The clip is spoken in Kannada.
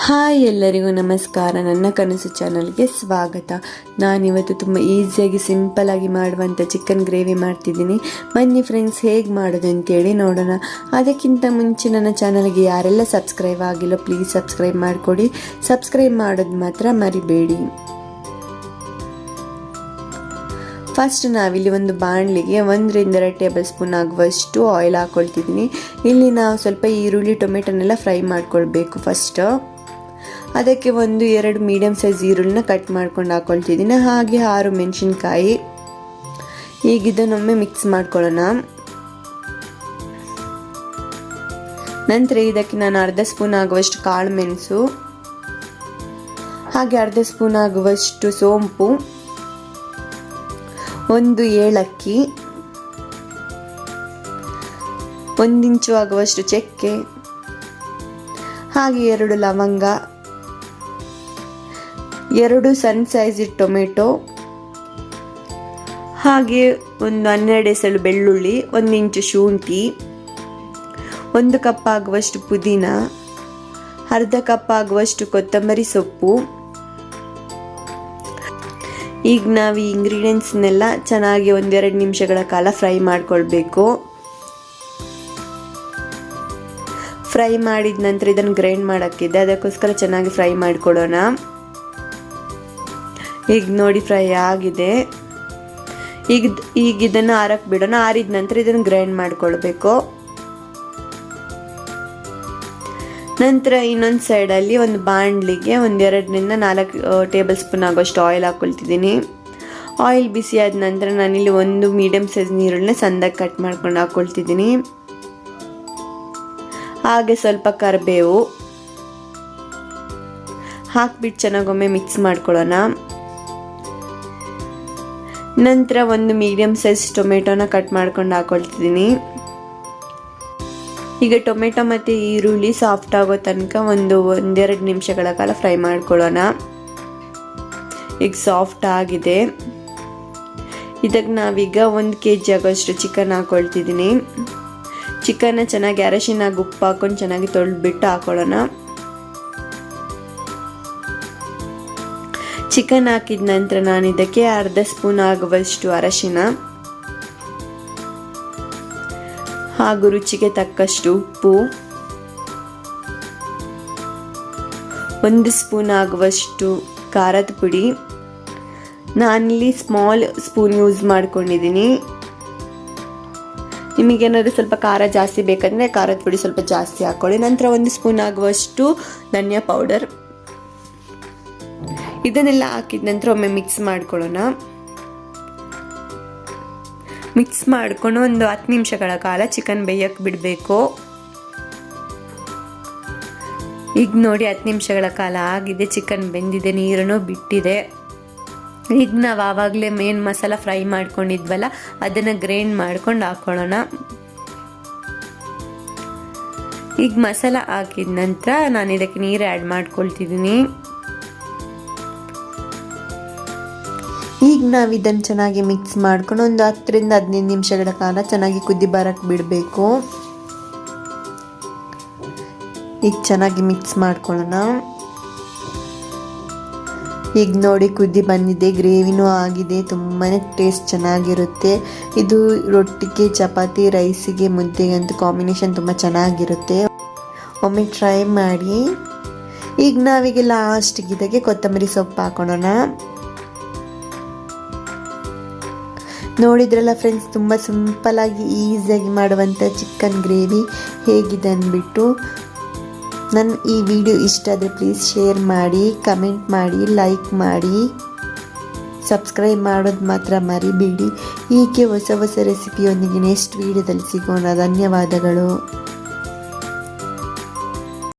ಹಾಯ್ ಎಲ್ಲರಿಗೂ ನಮಸ್ಕಾರ. ನನ್ನ ಕನಸು ಚಾನಲ್ಗೆ ಸ್ವಾಗತ. ನಾನಿವತ್ತು ತುಂಬ ಈಸಿಯಾಗಿ ಸಿಂಪಲಾಗಿ ಮಾಡುವಂಥ ಚಿಕನ್ ಗ್ರೇವಿ ಮಾಡ್ತಿದ್ದೀನಿ. ಬನ್ನಿ ಫ್ರೆಂಡ್ಸ್, ಹೇಗೆ ಮಾಡೋದು ಅಂತೇಳಿ ನೋಡೋಣ. ಅದಕ್ಕಿಂತ ಮುಂಚೆ ನನ್ನ ಚಾನಲ್ಗೆ ಯಾರೆಲ್ಲ ಸಬ್ಸ್ಕ್ರೈಬ್ ಆಗಿಲ್ಲ ಪ್ಲೀಸ್ ಸಬ್ಸ್ಕ್ರೈಬ್ ಮಾಡಿಕೊಡಿ. ಸಬ್ಸ್ಕ್ರೈಬ್ ಮಾಡೋದು ಮಾತ್ರ ಮರಿಬೇಡಿ. ಫಸ್ಟ್ ನಾವಿಲ್ಲಿ ಒಂದು ಬಾಣಲಿಗೆ 1 ರಿಂದ 2 ಟೇಬಲ್ ಸ್ಪೂನ್ ಆಗುವಷ್ಟು ಆಯಿಲ್ ಹಾಕ್ಕೊಳ್ತಿದ್ದೀನಿ. ಇಲ್ಲಿ ನಾವು ಸ್ವಲ್ಪ ಈರುಳ್ಳಿ ಟೊಮೆಟೊನೆಲ್ಲ ಫ್ರೈ ಮಾಡ್ಕೊಳ್ಬೇಕು. ಫಸ್ಟ್ ಅದಕ್ಕೆ 1-2 ಮೀಡಿಯಮ್ ಸೈಜ್ ಈರುಳ್ಳಿನ ಕಟ್ ಮಾಡ್ಕೊಂಡು ಹಾಕ್ಕೊಳ್ತಿದ್ದೀನಿ. ಹಾಗೆ 6 ಮೆಣಸಿನ್ಕಾಯಿ. ಈಗ ಇದನ್ನೊಮ್ಮೆ ಮಿಕ್ಸ್ ಮಾಡ್ಕೊಳ್ಳೋಣ. ನಂತರ ಇದಕ್ಕೆ ನಾನು ಅರ್ಧ ಸ್ಪೂನ್ ಆಗುವಷ್ಟು ಕಾಳು ಮೆಣಸು, ಹಾಗೆ ಅರ್ಧ ಸ್ಪೂನ್ ಆಗುವಷ್ಟು ಸೋಂಪು, 1 ಏಲಕ್ಕಿ, 1 ಇಂಚು ಆಗುವಷ್ಟು ಚಕ್ಕೆ, ಹಾಗೆ 2 ಲವಂಗ, 2 ಸಣ್ಣ ಸೈಜ್ ಟೊಮೆಟೊ, ಹಾಗೆ 12 ಎಸಳು ಬೆಳ್ಳುಳ್ಳಿ, 1 ಇಂಚು ಶುಂಠಿ, 1 ಕಪ್ ಆಗುವಷ್ಟು ಪುದೀನ, ಅರ್ಧ ಕಪ್ ಆಗುವಷ್ಟು ಕೊತ್ತಂಬರಿ ಸೊಪ್ಪು. ಈಗ ನಾವು ಈ ಇಂಗ್ರೀಡಿಯೆಂಟ್ಸ್ನೆಲ್ಲ ಚೆನ್ನಾಗಿ 1-2 ನಿಮಿಷಗಳ ಕಾಲ ಫ್ರೈ ಮಾಡ್ಕೊಳ್ಬೇಕು. ಫ್ರೈ ಮಾಡಿದ ನಂತರ ಇದನ್ನು ಗ್ರೈಂಡ್ ಮಾಡೋಕ್ಕಿದೆ, ಅದಕ್ಕೋಸ್ಕರ ಚೆನ್ನಾಗಿ ಫ್ರೈ ಮಾಡ್ಕೊಳ್ಳೋಣ. ಈಗ ನೋಡಿ ಫ್ರೈ ಆಗಿದೆ. ಈಗ ಇದನ್ನು ಆರಕ್ಕೆ ಬಿಡೋಣ. ಆರಿದ ನಂತರ ಇದನ್ನು ಗ್ರೈಂಡ್ ಮಾಡ್ಕೊಳ್ಬೇಕು. ನಂತರ ಇನ್ನೊಂದು ಸೈಡಲ್ಲಿ ಒಂದು ಬಾಣಲಿಗೆ 1-2 ರಿಂದ 4 ಟೇಬಲ್ ಸ್ಪೂನ್ ಆಗೋಷ್ಟು ಆಯಿಲ್ ಹಾಕ್ಕೊಳ್ತಿದ್ದೀನಿ. ಆಯಿಲ್ ಬಿಸಿ ಆದ ನಂತರ ನಾನಿಲ್ಲಿ 1 ಮೀಡಿಯಮ್ ಸೈಜ್ ಈರುಳ್ಳಿನ ಸಣ್ಣದಾಗಿ ಕಟ್ ಮಾಡ್ಕೊಂಡು ಹಾಕ್ಕೊಳ್ತಿದ್ದೀನಿ. ಹಾಗೆ ಸ್ವಲ್ಪ ಕರಿಬೇವು ಹಾಕ್ಬಿಟ್ಟು ಚೆನ್ನಾಗೊಮ್ಮೆ ಮಿಕ್ಸ್ ಮಾಡ್ಕೊಳ್ಳೋಣ. ನಂತರ 1 ಮೀಡಿಯಮ್ ಸೈಜ್ ಟೊಮೆಟೊನ ಕಟ್ ಮಾಡ್ಕೊಂಡು ಹಾಕೊಳ್ತಿದ್ದೀನಿ. ಈಗ ಟೊಮೆಟೊ ಮತ್ತು ಈರುಳ್ಳಿ ಸಾಫ್ಟ್ ಆಗೋ ತನಕ 1-2 ನಿಮಿಷಗಳ ಕಾಲ ಫ್ರೈ ಮಾಡ್ಕೊಳ್ಳೋಣ. ಈಗ ಸಾಫ್ಟ್ ಆಗಿದೆ. ಇದಕ್ಕೆ ನಾವೀಗ 1 kg ಆಗೋಷ್ಟು ಚಿಕನ್ ಹಾಕೊಳ್ತಿದ್ದೀನಿ. ಚಿಕನ್ನ ಚೆನ್ನಾಗಿ ಅರಶಿನ ಉಪ್ಪು ಹಾಕೊಂಡು ಚೆನ್ನಾಗಿ ತೊಳೆದ್ಬಿಟ್ಟು ಹಾಕೊಳ್ಳೋಣ. ಚಿಕನ್ ಹಾಕಿದ ನಂತರ ನಾನು ಇದಕ್ಕೆ ಅರ್ಧ ಸ್ಪೂನ್ ಆಗುವಷ್ಟು ಅರಶಿನ, ಹಾಗೂ ರುಚಿಗೆ ತಕ್ಕಷ್ಟು ಉಪ್ಪು, 1 ಸ್ಪೂನ್ ಆಗುವಷ್ಟು ಖಾರದ ಪುಡಿ. ನಾನಿಲ್ಲಿ ಸ್ಮಾಲ್ ಸ್ಪೂನ್ ಯೂಸ್ ಮಾಡ್ಕೊಂಡಿದ್ದೀನಿ. ನಿಮಗೇನಾದರೂ ಸ್ವಲ್ಪ ಖಾರ ಜಾಸ್ತಿ ಬೇಕಂದರೆ ಖಾರದ ಪುಡಿ ಸ್ವಲ್ಪ ಜಾಸ್ತಿ ಹಾಕ್ಕೊಳ್ಳಿ. ನಂತರ 1 ಸ್ಪೂನ್ ಆಗುವಷ್ಟು ಧನಿಯಾ ಪೌಡರ್. ಇದನ್ನೆಲ್ಲ ಹಾಕಿದ ನಂತರ ಒಮ್ಮೆ ಮಿಕ್ಸ್ ಮಾಡ್ಕೊಳ್ಳೋಣ. ಮಿಕ್ಸ್ ಮಾಡಿಕೊಂಡು 10 ನಿಮಿಷಗಳ ಕಾಲ ಚಿಕನ್ ಬೇಯಕ್ಕೆ ಬಿಡಬೇಕು. ಈಗ ನೋಡಿ 10 ನಿಮಿಷಗಳ ಕಾಲ ಆಗಿದೆ. ಚಿಕನ್ ಬೆಂದಿದೆ, ನೀರನ್ನು ಬಿಟ್ಟಿದೆ. ಈಗ ನಾವು ಆವಾಗಲೇ ಮೇನ್ ಮಸಾಲ ಫ್ರೈ ಮಾಡ್ಕೊಂಡಿದ್ವಲ್ಲ, ಅದನ್ನು ಗ್ರೈಂಡ್ ಮಾಡ್ಕೊಂಡು ಹಾಕೊಳ್ಳೋಣ. ಈಗ ಮಸಾಲ ಹಾಕಿದ ನಂತರ ನಾನು ಇದಕ್ಕೆ ನೀರು ಆ್ಯಡ್ ಮಾಡ್ಕೊಳ್ತಿದ್ದೀನಿ. ಈಗ ನಾವು ಇದನ್ನು ಚೆನ್ನಾಗಿ ಮಿಕ್ಸ್ ಮಾಡ್ಕೊಂಡು 10 ರಿಂದ 15 ನಿಮಿಷಗಳ ಕಾಲ ಚೆನ್ನಾಗಿ ಕುದಿ ಬರಕ್ಕೆ ಬಿಡಬೇಕು. ಈಗ ಚೆನ್ನಾಗಿ ಮಿಕ್ಸ್ ಮಾಡ್ಕೊಳ್ಳೋಣ. ಈಗ ನೋಡಿ ಕುದಿ ಬಂದಿದೆ, ಗ್ರೇವಿನೂ ಆಗಿದೆ. ತುಂಬಾ ಟೇಸ್ಟ್ ಚೆನ್ನಾಗಿರುತ್ತೆ. ಇದು ರೊಟ್ಟಿಗೆ, ಚಪಾತಿ, ರೈಸಿಗೆ, ಮುದ್ದೆಗೆ ಅಂತೂ ಕಾಂಬಿನೇಷನ್ ತುಂಬ ಚೆನ್ನಾಗಿರುತ್ತೆ. ಒಮ್ಮೆ ಟ್ರೈ ಮಾಡಿ. ಈಗ ನಾವೀಗ ಲಾಸ್ಟಿಗೆ ಇದಕ್ಕೆ ಕೊತ್ತಂಬರಿ ಸೊಪ್ಪು ಹಾಕೊಳ್ಳೋಣ. ನೋಡಿದ್ರಲ್ಲ ಫ್ರೆಂಡ್ಸ್, ತುಂಬ ಸಿಂಪಲಾಗಿ ಈಸಿಯಾಗಿ ಮಾಡುವಂಥ ಚಿಕನ್ ಗ್ರೇವಿ ಹೇಗಿದೆ ಅಂದ್ಬಿಟ್ಟು. ನನ್ನ ಈ ವಿಡಿಯೋ ಇಷ್ಟ ಆದರೆ ಪ್ಲೀಸ್ ಶೇರ್ ಮಾಡಿ, ಕಮೆಂಟ್ ಮಾಡಿ, ಲೈಕ್ ಮಾಡಿ, ಸಬ್ಸ್ಕ್ರೈಬ್ ಮಾಡೋದು ಮಾತ್ರ ಮರಿಬೇಡಿ. ಹೀಗೆ ಹೊಸ ಹೊಸ ರೆಸಿಪಿಯೊಂದಿಗೆ ನೆಕ್ಸ್ಟ್ ವಿಡಿಯೋದಲ್ಲಿ ಸಿಗೋಣ. ಧನ್ಯವಾದಗಳು.